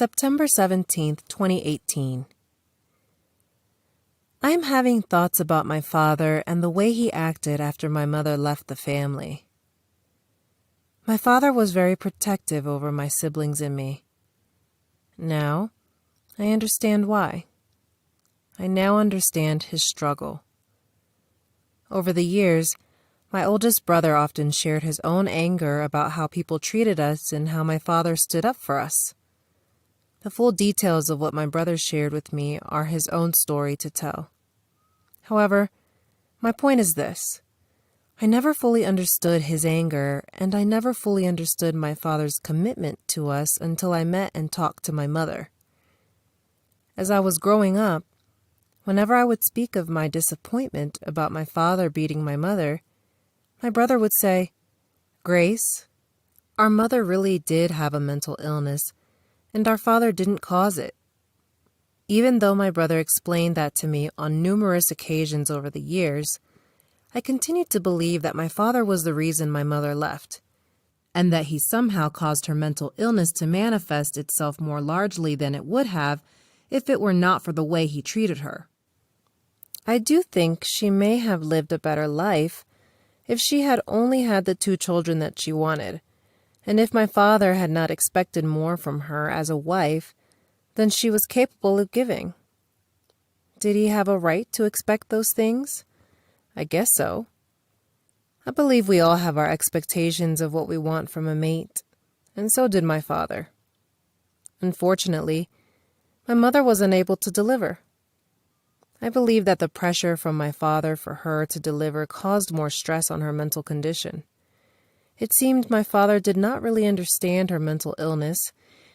September 17th, 2018. I am having thoughts about my father and the way he acted after my mother left the family. My father was very protective over my siblings and me. Now, I understand why. I now understand his struggle. Over the years, my oldest brother often shared his own anger about how people treated us and how my father stood up for us. The full details of what my brother shared with me are his own story to tell. However, my point is this. I never fully understood his anger, and I never fully understood my father's commitment to us until I met and talked to my mother. As I was growing up, whenever I would speak of my disappointment about my father beating my mother, my brother would say, "Grace, our mother really did have a mental illness, and our father didn't cause it." Even though my brother explained that to me on numerous occasions over the years, I continued to believe that my father was the reason my mother left, and that he somehow caused her mental illness to manifest itself more largely than it would have if it were not for the way he treated her. I do think she may have lived a better life if she had only had the 2 children that she wanted, and if my father had not expected more from her as a wife than she was capable of giving. Did he have a right to expect those things? I guess so. I believe we all have our expectations of what we want from a mate, and so did my father. Unfortunately, my mother was unable to deliver. I believe that the pressure from my father for her to deliver caused more stress on her mental condition. It seemed my father did not really understand her mental illness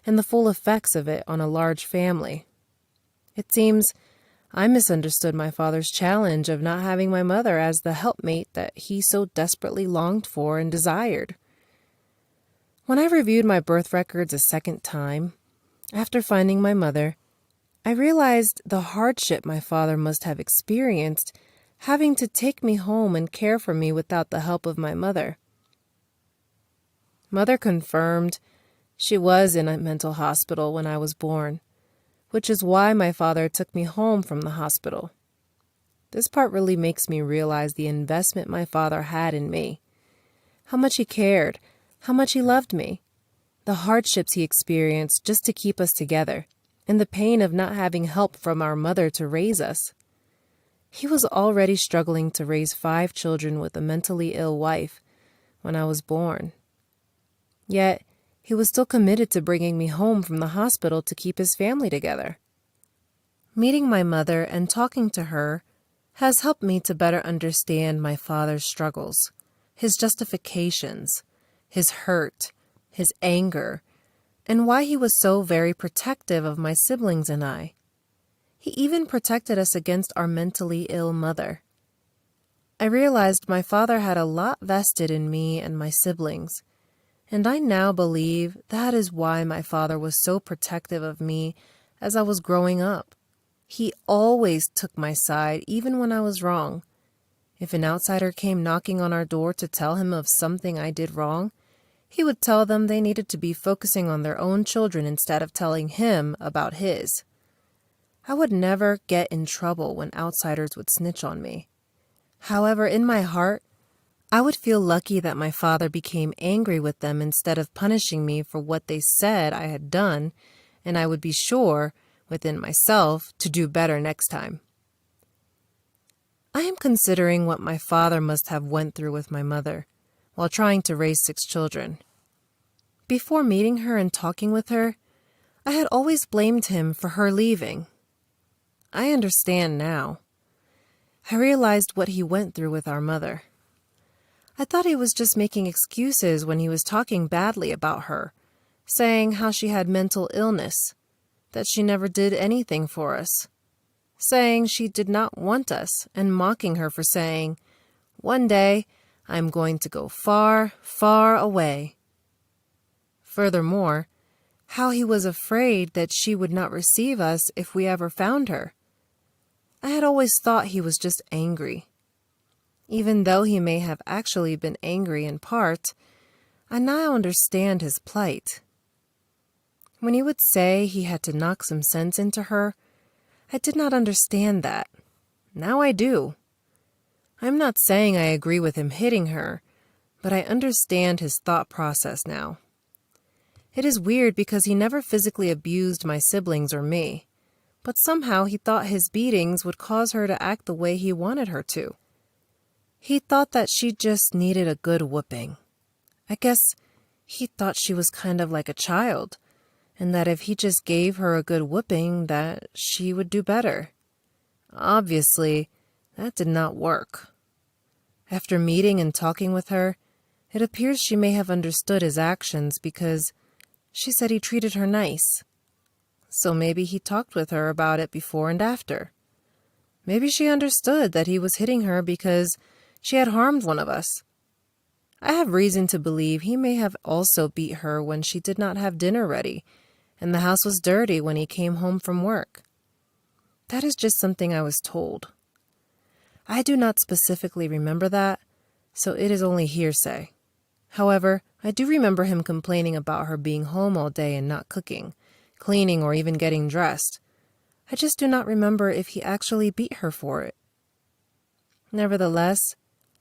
and the full effects of it on a large family. It seems I misunderstood my father's challenge of not having my mother as the helpmate that he so desperately longed for and desired. When I reviewed my birth records a second time, after finding my mother, I realized the hardship my father must have experienced having to take me home and care for me without the help of my mother. Mother confirmed she was in a mental hospital when I was born, which is why my father took me home from the hospital. This part really makes me realize the investment my father had in me, how much he cared, how much he loved me, the hardships he experienced just to keep us together, and the pain of not having help from our mother to raise us. He was already struggling to raise 5 children with a mentally ill wife when I was born. Yet, he was still committed to bringing me home from the hospital to keep his family together. Meeting my mother and talking to her has helped me to better understand my father's struggles, his justifications, his hurt, his anger, and why he was so very protective of my siblings and I. He even protected us against our mentally ill mother. I realized my father had a lot vested in me and my siblings, and I now believe that is why my father was so protective of me as I was growing up. He always took my side, even when I was wrong. If an outsider came knocking on our door to tell him of something I did wrong, he would tell them they needed to be focusing on their own children instead of telling him about his. I would never get in trouble when outsiders would snitch on me. However, in my heart, I would feel lucky that my father became angry with them instead of punishing me for what they said I had done, and I would be sure, within myself, to do better next time. I am considering what my father must have went through with my mother while trying to raise 6 children. Before meeting her and talking with her, I had always blamed him for her leaving. I understand now. I realized what he went through with our mother. I thought he was just making excuses when he was talking badly about her, saying how she had mental illness, that she never did anything for us, saying she did not want us, and mocking her for saying, "One day, I'm going to go far, far away." Furthermore, how he was afraid that she would not receive us if we ever found her. I had always thought he was just angry. Even though he may have actually been angry in part, I now understand his plight. When he would say he had to knock some sense into her, I did not understand that. Now I do. I'm not saying I agree with him hitting her, but I understand his thought process now. It is weird because he never physically abused my siblings or me, but somehow he thought his beatings would cause her to act the way he wanted her to. He thought that she just needed a good whooping. I guess he thought she was kind of like a child, and that if he just gave her a good whooping, that she would do better. Obviously, that did not work. After meeting and talking with her, it appears she may have understood his actions because she said he treated her nice. So maybe he talked with her about it before and after. Maybe she understood that he was hitting her because she had harmed one of us. I have reason to believe he may have also beat her when she did not have dinner ready, and the house was dirty when he came home from work. That is just something I was told. I do not specifically remember that, so it is only hearsay. However, I do remember him complaining about her being home all day and not cooking, cleaning, or even getting dressed. I just do not remember if he actually beat her for it. Nevertheless,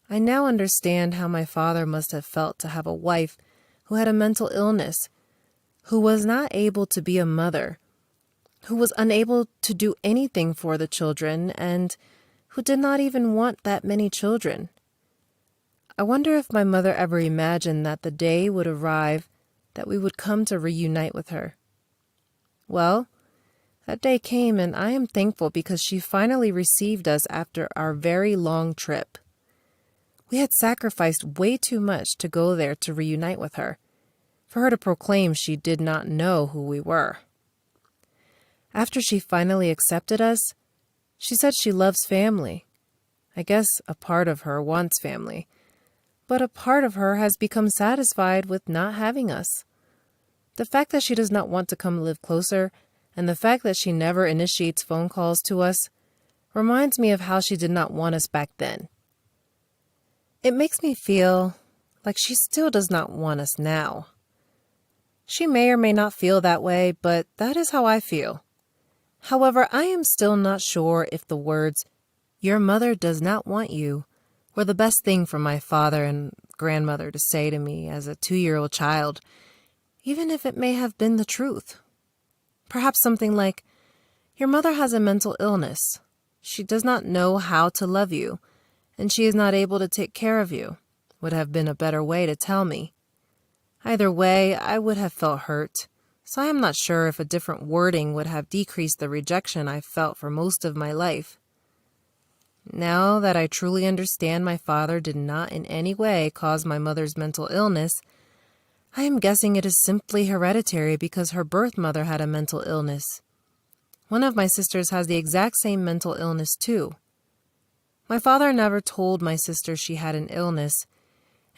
I now understand how my father must have felt to have a wife who had a mental illness, who was not able to be a mother, who was unable to do anything for the children, and who did not even want that many children. I wonder if my mother ever imagined that the day would arrive that we would come to reunite with her. Well, that day came, and I am thankful because she finally received us after our very long trip. We had sacrificed way too much to go there to reunite with her, for her to proclaim she did not know who we were. After she finally accepted us, she said she loves family. I guess a part of her wants family, but a part of her has become satisfied with not having us. The fact that she does not want to come live closer, and the fact that she never initiates phone calls to us, reminds me of how she did not want us back then. It makes me feel like she still does not want us now. She may or may not feel that way, but that is how I feel. However, I am still not sure if the words, "Your mother does not want you," were the best thing for my father and grandmother to say to me as a 2-year-old child, even if it may have been the truth. Perhaps something like, "Your mother has a mental illness. She does not know how to love you, and she is not able to take care of you," would have been a better way to tell me. Either way, I would have felt hurt, so I am not sure if a different wording would have decreased the rejection I felt for most of my life. Now that I truly understand my father did not in any way cause my mother's mental illness, I am guessing it is simply hereditary because her birth mother had a mental illness. One of my sisters has the exact same mental illness too. My father never told my sister she had an illness,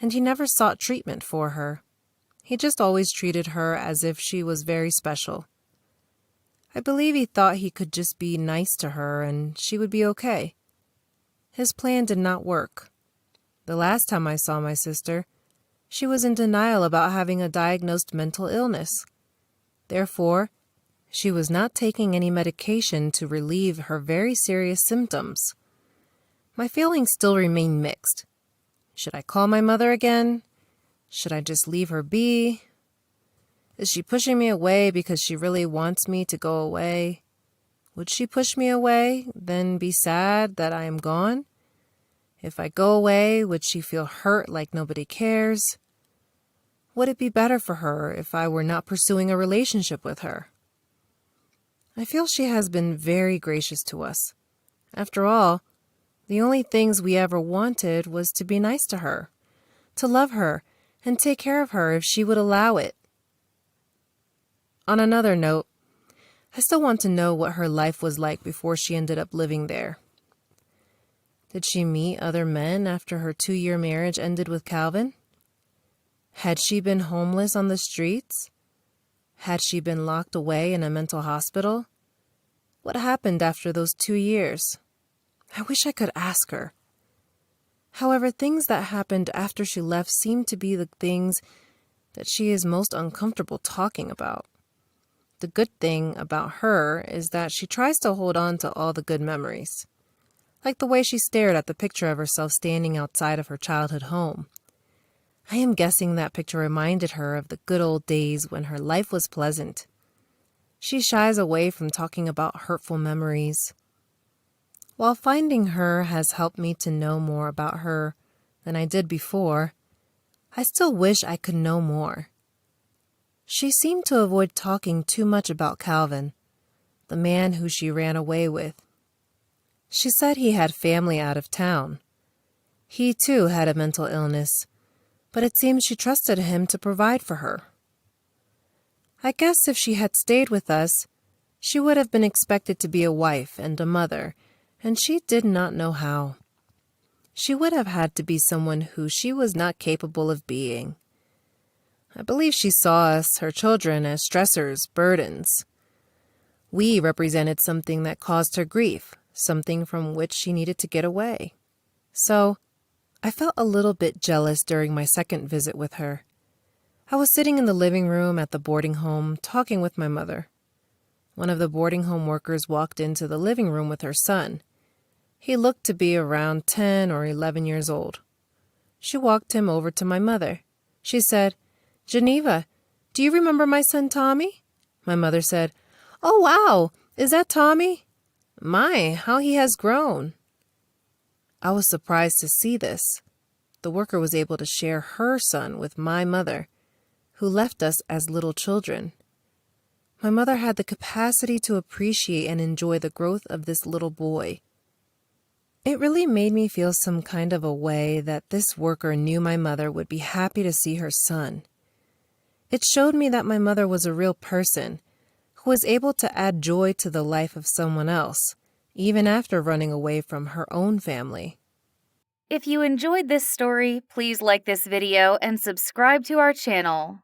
and he never sought treatment for her. He just always treated her as if she was very special. I believe he thought he could just be nice to her and she would be okay. His plan did not work. The last time I saw my sister, she was in denial about having a diagnosed mental illness. Therefore, she was not taking any medication to relieve her very serious symptoms. My feelings still remain mixed. Should I call my mother again? Should I just leave her be? Is she pushing me away because she really wants me to go away? Would she push me away, then be sad that I am gone? If I go away, would she feel hurt like nobody cares? Would it be better for her if I were not pursuing a relationship with her? I feel she has been very gracious to us. After all, the only things we ever wanted was to be nice to her, to love her, and take care of her if she would allow it. On another note, I still want to know what her life was like before she ended up living there. Did she meet other men after her 2-year marriage ended with Calvin? Had she been homeless on the streets? Had she been locked away in a mental hospital? What happened after those 2 years? I wish I could ask her. However, things that happened after she left seem to be the things that she is most uncomfortable talking about. The good thing about her is that she tries to hold on to all the good memories, like the way she stared at the picture of herself standing outside of her childhood home. I am guessing that picture reminded her of the good old days when her life was pleasant. She shies away from talking about hurtful memories. While finding her has helped me to know more about her than I did before, I still wish I could know more. She seemed to avoid talking too much about Calvin, the man who she ran away with. She said he had family out of town. He, too, had a mental illness, but it seems she trusted him to provide for her. I guess if she had stayed with us, she would have been expected to be a wife and a mother, and she did not know how. She would have had to be someone who she was not capable of being. I believe she saw us, her children, as stressors, burdens. We represented something that caused her grief, something from which she needed to get away. So, I felt a little bit jealous during my second visit with her. I was sitting in the living room at the boarding home, talking with my mother. One of the boarding home workers walked into the living room with her son. He looked to be around 10 or 11 years old. She walked him over to my mother. She said, "Geneva, do you remember my son Tommy?" My mother said, "Oh, wow, is that Tommy? My, how he has grown." I was surprised to see this. The worker was able to share her son with my mother, who left us as little children. My mother had the capacity to appreciate and enjoy the growth of this little boy. It really made me feel some kind of a way that this worker knew my mother would be happy to see her son. It showed me that my mother was a real person who was able to add joy to the life of someone else, even after running away from her own family. If you enjoyed this story, please like this video and subscribe to our channel.